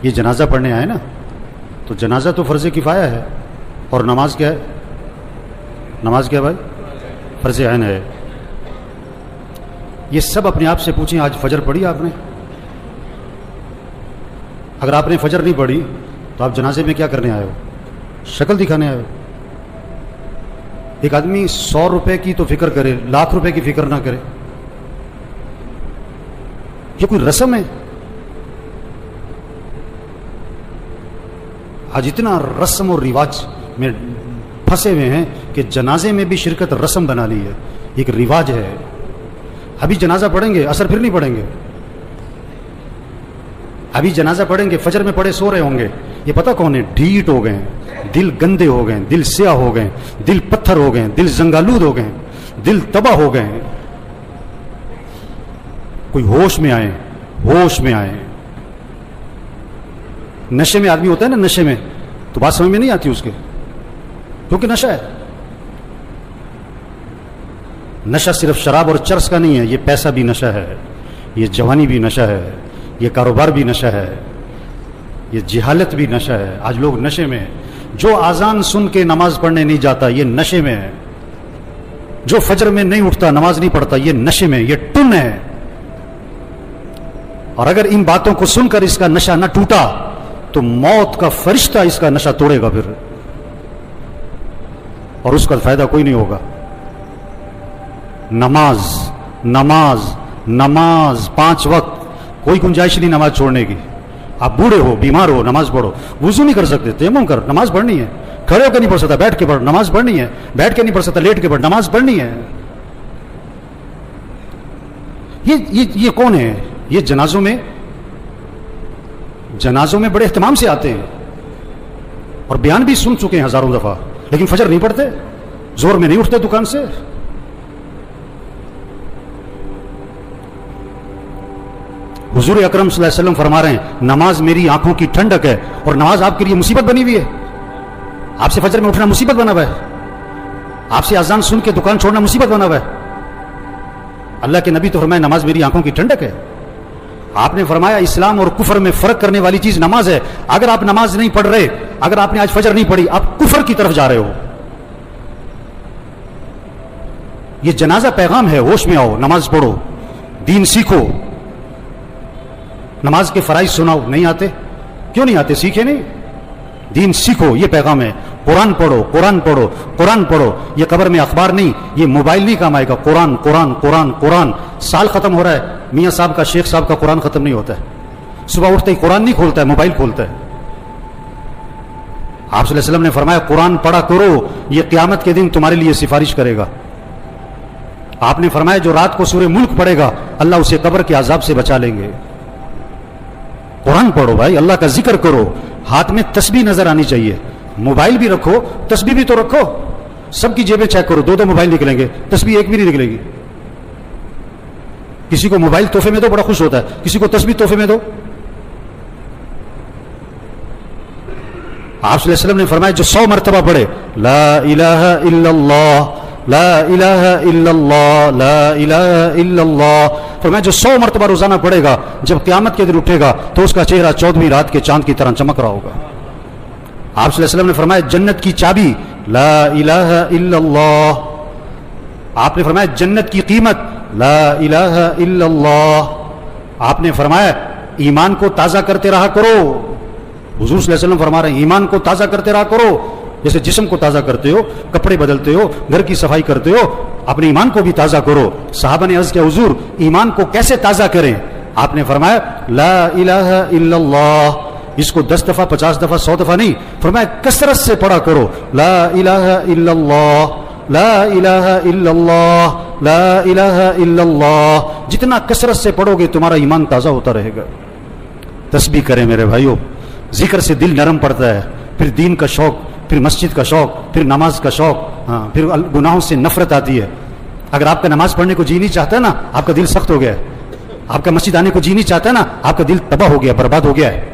یہ جنازہ پڑھنے آئے نا، تو جنازہ تو فرض کفایہ ہے، اور نماز کیا ہے؟ نماز کیا بھائی؟ فرض عین ہے۔ یہ سب اپنے آپ سے پوچھیں، آج فجر پڑھی آپ نے؟ اگر آپ نے فجر نہیں پڑھی تو آپ جنازے میں کیا کرنے آئے ہو؟ شکل دکھانے آئے ہو۔ ایک آدمی 100 روپے کی تو فکر کرے، لاکھ روپے کی فکر نہ کرے، یہ کوئی رسم ہے؟ آج اتنا رسم اور رواج میں پھنسے ہوئے ہیں کہ جنازے میں بھی شرکت رسم بنا لی ہے، ایک رواج ہے۔ ابھی جنازہ پڑھیں گے، اثر پھر نہیں پڑھیں گے۔ ابھی جنازہ پڑھیں گے، فجر میں پڑھے سو رہے ہوں گے، یہ پتہ کون ہے؟ ڈھیٹ ہو گئے ہیں، دل گندے ہو گئے ہیں، دل سیاہ ہو گئے ہیں، دل پتھر ہو گئے ہیں، دل زنگالود ہو گئے ہیں، دل تباہ ہو گئے ہیں۔ کوئی ہوش میں آئے، ہوش میں آئے۔ نشے میں آدمی ہوتا ہے نا، نشے میں تو بات سمجھ میں نہیں آتی اس کے، کیونکہ نشہ ہے۔ نشہ صرف شراب اور چرس کا نہیں ہے، یہ پیسہ بھی نشہ ہے، یہ جوانی بھی نشہ ہے، یہ کاروبار بھی نشہ ہے، یہ جہالت بھی نشہ ہے۔ آج لوگ نشے میں ہیں۔ جو اذان سن کے نماز پڑھنے نہیں جاتا یہ نشے میں ہے، جو فجر میں نہیں اٹھتا نماز نہیں پڑھتا یہ نشے میں، یہ ٹن ہے۔ اور اگر ان باتوں کو سن کر اس کا نشہ نہ ٹوٹا تو موت کا فرشتہ اس کا نشہ توڑے گا پھر، اور اس کا فائدہ کوئی نہیں ہوگا۔ نماز نماز نماز 5 وقت، کوئی گنجائش نہیں نماز چھوڑنے کی۔ آپ بوڑھے ہو، بیمار ہو، نماز پڑھو۔ وضو نہیں کر سکتے، تیمم کر، نماز پڑھنی ہے۔ کھڑے ہو کے نہیں پڑھ سکتا، بیٹھ کے پڑھ، نماز پڑھنی ہے۔ بیٹھ کے نہیں پڑھ سکتا، لیٹ کے پڑھ، نماز پڑھنی ہے۔ یہ کون ہے؟ یہ جنازوں میں بڑے اہتمام سے آتے ہیں اور بیان بھی سن چکے ہیں ہزاروں دفعہ، لیکن فجر نہیں پڑھتے، زور میں نہیں اٹھتے دکان سے۔ حضور اکرم صلی اللہ علیہ وسلم فرما رہے ہیں نماز میری آنکھوں کی ٹھنڈک ہے، اور نماز آپ کے لیے مصیبت بنی ہوئی ہے۔ آپ سے فجر میں اٹھنا مصیبت بنا ہوا ہے، آپ سے اذان سن کے دکان چھوڑنا مصیبت بنا ہوا ہے۔ اللہ کے نبی تو فرمایا نماز میری آنکھوں کی ٹھنڈک ہے۔ آپ نے فرمایا اسلام اور کفر میں فرق کرنے والی چیز نماز ہے۔ اگر آپ نماز نہیں پڑھ رہے، اگر آپ نے آج فجر نہیں پڑھی، آپ کفر کی طرف جا رہے ہو۔ یہ جنازہ پیغام ہے، ہوش میں آؤ، نماز پڑھو، دین سیکھو۔ نماز کے فرائض سناؤ، نہیں آتے؟ کیوں نہیں آتے؟ سیکھے نہیں؟ دین سیکھو، یہ پیغام ہے۔ قرآن پڑھو، قرآن پڑھو، قرآن پڑھو۔ یہ قبر میں اخبار نہیں، یہ موبائل نہیں کام آئے گا۔ قرآن قرآن قرآن قرآن۔ سال ختم ہو رہا ہے، میاں صاحب کا، شیخ صاحب کا قرآن ختم نہیں ہوتا ہے۔ صبح اٹھتے ہی قرآن نہیں کھولتا ہے، موبائل کھولتا ہے۔ آپ صلی اللہ علیہ وسلم نے فرمایا قرآن پڑھا کرو، یہ قیامت کے دن تمہارے لیے سفارش کرے گا۔ آپ نے فرمایا جو رات کو سورہ ملک پڑھے گا اللہ اسے قبر کے عذاب سے بچا لیں گے۔ قرآن پڑھو بھائی، اللہ کا ذکر کرو، ہاتھ میں تسبیح نظر آنی چاہیے۔ موبائل بھی رکھو، تسبیح بھی تو رکھو۔ سب کی جیبیں چیک کرو، 2 موبائل نکلیں گے، تسبیح ایک بھی نہیں نکلے گی۔ کسی کو موبائل تحفے میں دو، بڑا خوش ہوتا ہے، کسی کو تسبیح تحفے میں دو۔ آپ صلی اللہ علیہ وسلم نے فرمایا جو 100 مرتبہ پڑھے لا الہ الا اللہ لا الہ الا اللہ لا الہ الا اللہ، فرمایا جو 100 مرتبہ روزانہ پڑھے گا جب قیامت کے دن اٹھے گا تو اس کا چہرہ 14ویں رات کے چاند کی طرح چمک رہا ہوگا۔ آپ صلی اللہ علیہ وسلم نے فرمایا جنت کی چابی لا الہ الا اللہ، آپ نے فرمایا جنت کی قیمت لا الہ الا اللہ، آپ نے فرمایا ایمان کو تازہ کرتے رہا کرو۔ حضور صلی اللہ علیہ وسلم فرما رہے ہیں ایمان کو تازہ کرتے رہا کرو، جیسے جسم کو تازہ کرتے ہو، کپڑے بدلتے ہو، گھر کی صفائی کرتے ہو، اپنے ایمان کو بھی تازہ کرو۔ صحابہ نے عرض کیا حضور ایمان کو کیسے تازہ کریں؟ آپ نے فرمایا لا الہ الا اللہ، اس کو 10 دفعہ 50 دفعہ 100 دفعہ نہیں، فرمایا کثرت سے پڑھا کرو لا الہ الا اللہ لا الہ الا اللہ لا الہ الا اللہ۔ جتنا کثرت سے پڑھو گے تمہارا ایمان تازہ ہوتا رہے گا۔ تسبیح کریں میرے بھائیوں، ذکر سے دل نرم پڑتا ہے، پھر دین کا شوق، پھر مسجد کا شوق، پھر نماز کا شوق، پھر گناہوں سے نفرت آتی ہے۔ اگر آپ کا نماز پڑھنے کو جی نہیں چاہتا ہے نا، آپ کا دل سخت ہو گیا ہے۔ آپ کا مسجد آنے کو جی نہیں چاہتا ہے نا، آپ کا دل تباہ ہو گیا، برباد ہو گیا ہے۔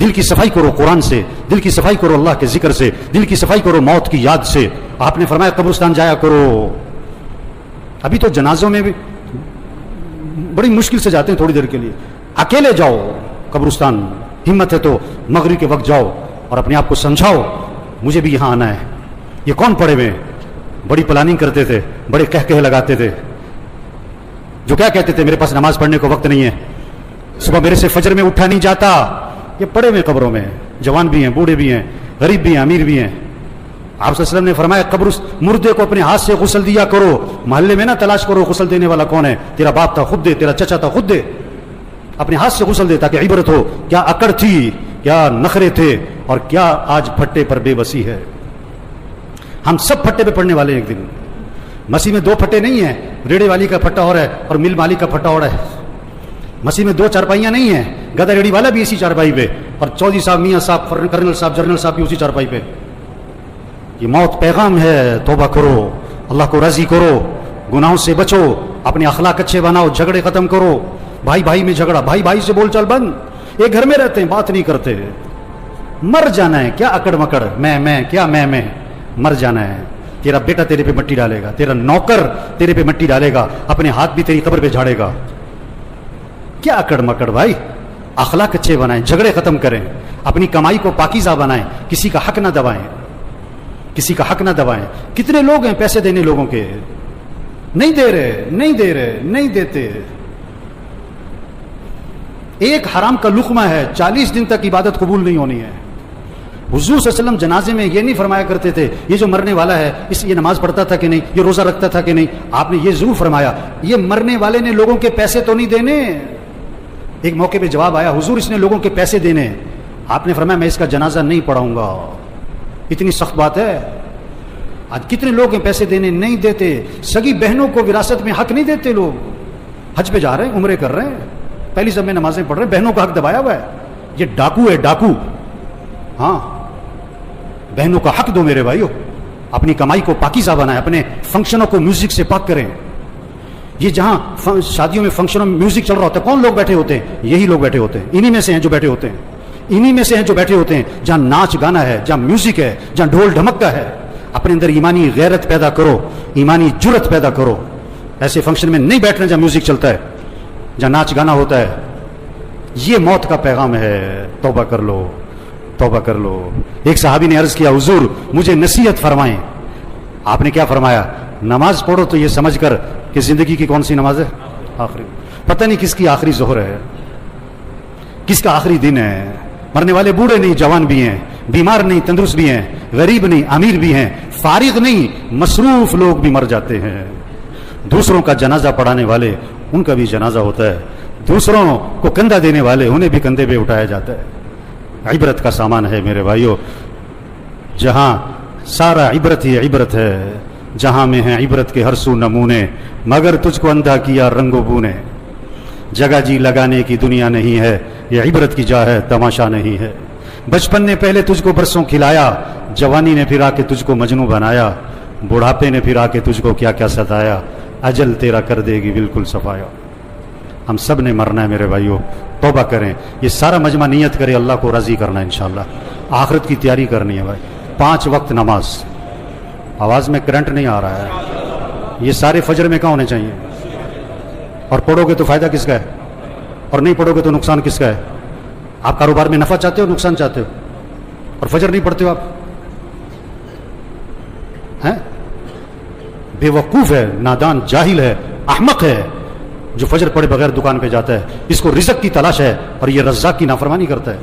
دل کی صفائی کرو قرآن سے، دل کی صفائی کرو اللہ کے ذکر سے، دل کی صفائی کرو موت کی یاد سے۔ آپ نے فرمایا قبرستان جایا کرو۔ ابھی تو جنازوں میں بھی بڑی مشکل سے جاتے ہیں، تھوڑی دیر کے لیے اکیلے جاؤ قبرستان، ہمت ہے تو مغرب کے وقت جاؤ اور اپنے آپ کو سمجھاؤ مجھے بھی یہاں آنا ہے. یہ کون پڑے ہوئے؟ بڑی پلاننگ کرتے تھے، بڑے کہہ لگاتے تھے، جو کیا کہتے تھے میرے پاس نماز پڑھنے کو وقت نہیں ہے، صبح میرے سے فجر میں اٹھا نہیں جاتا. یہ پڑے ہوئے قبروں میں، جوان بھی ہیں، بوڑھے بھی ہیں، غریب بھی ہیں، امیر بھی ہیں. آپ صلی اللہ علیہ وسلم نے فرمایا قبر مردے کو اپنے ہاتھ سے غسل دیا کرو. محلے میں نہ تلاش کرو غسل دینے والا کون ہے، تیرا باپ تھا خود دے، تیرا چچا تھا خود دے. اپنے ہاتھ سے غسل دے تاکہ عبرت ہو کیا اکڑ تھی، کیا نخرے تھے، اور کیا آج پھٹے پر بے بسی ہے. ہم سب پھٹے پہ پڑنے والے ہیں ایک دن. مسیح میں دو پھٹے نہیں ہیں، ریڑے والی کا پھٹا اور ہے اور مل مالک کا پھٹا اور ہے. مسیح میں دو چارپائیاں نہیں ہیں، گدا ریڑی والا بھی اسی چارپائی پہ اور چودھری صاحب، میاں صاحب، کرنل صاحب، جنرل صاحب بھی اسی چارپائی پہ. یہ موت پیغام ہے، توبہ کرو، اللہ کو راضی کرو، گناہوں سے بچو، اپنے اخلاق اچھے بناؤ، جھگڑے ختم کرو. بھائی بھائی میں جھگڑا، بھائی بھائی سے بول چال بند. ایک گھر میں رہتے ہیں، بات نہیں کرتے. مر جانا ہے، کیا اکڑ مکڑ، میں کیا میں مر جانا ہے. تیرا بیٹا تیرے پہ مٹی ڈالے گا، تیرا نوکر تیرے پہ مٹی ڈالے گا، اپنے ہاتھ بھی تیری قبر پہ جھاڑے گا. کیا اکڑ مکڑ بھائی. اخلاق اچھے بنائیں، جھگڑے ختم کریں، اپنی کمائی کو پاکیزہ بنائیں، کسی کا حق نہ دبائیں، کسی کا حق نہ دبائیں. کتنے لوگ ہیں پیسے دینے لوگوں کے، نہیں دے رہے، نہیں دیتے. ایک حرام کا لقمہ ہے، 40 دن تک عبادت قبول نہیں ہونی ہے. حضور صلی اللہ علیہ وسلم جنازے میں یہ نہیں فرمایا کرتے تھے یہ جو مرنے والا ہے یہ نماز پڑھتا تھا کہ نہیں، یہ روزہ رکھتا تھا کہ نہیں. آپ نے یہ ضرور فرمایا یہ مرنے والے نے لوگوں کے پیسے تو نہیں دینے. ایک موقع پہ جواب آیا، حضور اس نے لوگوں کے پیسے دینے. آپ نے فرمایا میں اس کا جنازہ نہیں پڑھاؤں گا. اتنی سخت بات ہے. آج کتنے لوگ ہیں پیسے دینے نہیں دیتے. سگی بہنوں کو وراثت میں حق نہیں دیتے. لوگ حج پہ جا رہے ہیں، عمرے کر رہے ہیں، پہلی سب میں نمازیں پڑھ رہے ہیں، بہنوں کا حق دبایا ہوا ہے. یہ ڈاکو ہے، ڈاکو. ہاں، بہنوں کا حق دو میرے بھائیو. اپنی کمائی کو پاکیزہ بنائیں، اپنے فنکشنوں کو میوزک سے پاک کریں. یہ جہاں شادیوں میں فنکشنوں میں میوزک چل رہا ہوتا ہے، کون لوگ بیٹھے ہوتے ہیں؟ یہی لوگ بیٹھے ہوتے ہیں. انہی میں سے ہیں جو بیٹھے ہوتے ہیں، انہی میں سے ہیں جو بیٹھے ہوتے ہیں جہاں ناچ گانا ہے، جہاں میوزک ہے، جہاں ڈھول ڈھمکا ہے. اپنے اندر ایمانی غیرت پیدا کرو، ایمانی جرت پیدا کرو. ایسے فنکشن میں نہیں بیٹھنا جہاں میوزک چلتا ہے، جہاں ناچ گانا ہوتا ہے. یہ موت کا پیغام ہے. توبہ کر لو، توبہ کر لو. ایک صحابی نے عرض کیا حضور مجھے نصیحت فرمائیں. آپ نے کیا فرمایا؟ نماز پڑھو تو یہ سمجھ کر کہ زندگی کی کون سی نماز ہے؟ آخری. پتہ نہیں کس کی آخری ظہر ہے، کس کا آخری دن ہے. مرنے والے بوڑھے نہیں، جوان بھی ہیں، بیمار نہیں، تندرست بھی ہیں، غریب نہیں، امیر بھی ہیں، فارغ نہیں، مصروف لوگ بھی مر جاتے ہیں. دوسروں کا جنازہ پڑھانے والے ان کا بھی جنازہ ہوتا ہے. دوسروں کو کندھا دینے والے انہیں بھی کندھے پہ اٹھایا جاتا ہے. عبرت کا سامان ہے میرے بھائیو. جہاں سارا عبرت ہی عبرت ہے، جہاں میں ہیں عبرت کے ہر سو نمونے، مگر تجھ کو اندھا کیا رنگ و بو نے. جگہ جی لگانے کی دنیا نہیں ہے، یہ عبرت کی جا ہے، تماشا نہیں ہے. بچپن نے پہلے تجھ کو برسوں کھلایا، جوانی نے پھر آ کے تجھ کو مجنوں بنایا، بڑھاپے نے پھر آ کے تجھ کو کیا کیا ستایا، اجل تیرا کر دے گی بالکل صفایا. ہم سب نے مرنا ہے میرے بھائیو. توبہ کریں. یہ سارا مجمع نیت کرے اللہ کو راضی کرنا ہے انشاءاللہ. آخرت کی تیاری کرنی ہے بھائی. 5 وقت نماز. آواز میں کرنٹ نہیں آ رہا ہے. یہ سارے فجر میں کہاں ہونے چاہیے؟ اور پڑھو گے تو فائدہ کس کا ہے، اور نہیں پڑھو گے تو نقصان کس کا ہے؟ آپ کاروبار میں نفع چاہتے ہو، نقصان چاہتے ہو، اور فجر نہیں پڑھتے ہو آپ؟ ہیں بے وقوف ہے، نادان، جاہل ہے، احمق ہے جو فجر پڑھے بغیر دکان پہ جاتا ہے. اس کو رزق کی تلاش ہے اور یہ رزاق کی نافرمانی کرتا ہے.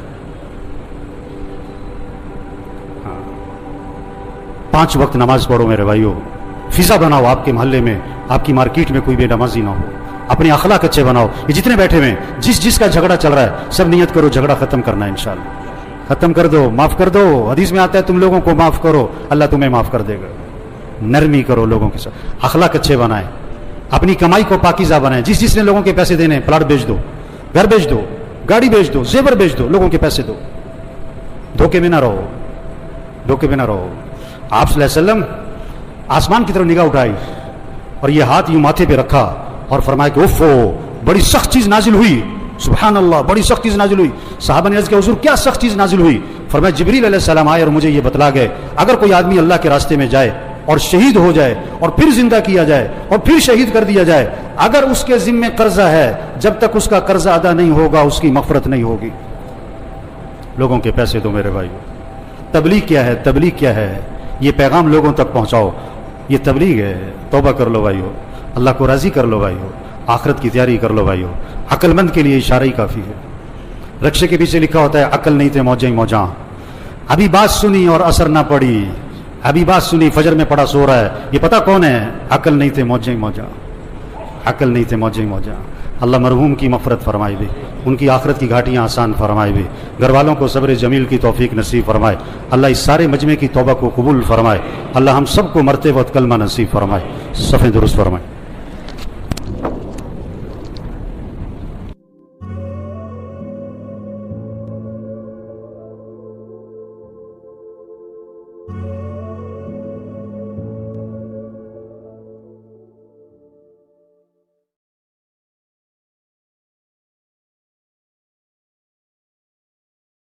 5 وقت نماز پڑھو میرے بھائیو. فضا بناؤ آپ کے محلے میں، آپ کی مارکیٹ میں کوئی بے نمازی نہ ہو. اپنے اخلاق اچھے بناؤ. یہ جتنے بیٹھے ہوئے ہیں، جس کا جھگڑا چل رہا ہے، سب نیت کرو جھگڑا ختم کرنا ہے انشاءاللہ. ختم کر دو، معاف کر دو. حدیث میں آتا ہے تم لوگوں کو معاف کرو، اللہ تمہیں معاف کر دے گا. نرمی کرو لوگوں کے ساتھ، اخلاق اچھے بنائیں، اپنی کمائی کو پاکیزہ بنائیں. جس نے لوگوں کے پیسے دینے، پلاٹ بیچ دو، گھر بیچ دو، گاڑی بیچ دو، زیور بیچ دو، لوگوں کے پیسے دو. دھوکے میں نہ رہو، دھوکے میں نہ رہو. آپ صلی اللہ علیہ وسلم آسمان کی طرف نگاہ اٹھائی اور یہ ہاتھ یوں ماتھے پہ رکھا اور فرمایا کہ اوفو بڑی سخت چیز نازل ہوئی. سبحان اللہ، بڑی سخت چیز نازل ہوئی. صحابہ نے عرض کیا حضور کیا سخت چیز نازل ہوئی؟ فرمایا جبریل علیہ السلام آئے اور مجھے یہ بتلا گئے اگر کوئی آدمی اللہ کے راستے میں جائے اور شہید ہو جائے اور پھر زندہ کیا جائے اور پھر شہید کر دیا جائے، اگر اس کے ذمے قرضہ ہے، جب تک اس کا قرضہ ادا نہیں ہوگا اس کی مغفرت نہیں ہوگی. لوگوں کے پیسے دو میرے بھائیو. تبلیغ کیا ہے؟ تبلیغ کیا ہے؟ یہ پیغام لوگوں تک پہنچاؤ، یہ تبلیغ ہے. توبہ کر لو بھائیو، اللہ کو راضی کر لو بھائیو، آخرت کی تیاری کر لو بھائیو. عقل مند کے لیے اشارہ ہی کافی ہے. رکشے کے پیچھے لکھا ہوتا ہے عقل نہیں تھے موجیں موجاں. ابھی بات سنی اور اثر نہ پڑی، ابھی بات سنی فجر میں پڑا سو رہا ہے، یہ پتہ کون ہے؟ عقل نہیں تھے موجیں موجاں، عقل نہیں تھے موجیں موجاں. اللہ مرحوم کی مغفرت فرمائے بھی، ان کی آخرت کی گھاٹیاں آسان فرمائے بھی، گھر والوں کو صبر جمیل کی توفیق نصیب فرمائے. اللہ اس سارے مجمع کی توبہ کو قبول فرمائے. اللہ ہم سب کو مرتے وقت کلمہ نصیب فرمائے. صفحہ درست فرمائے.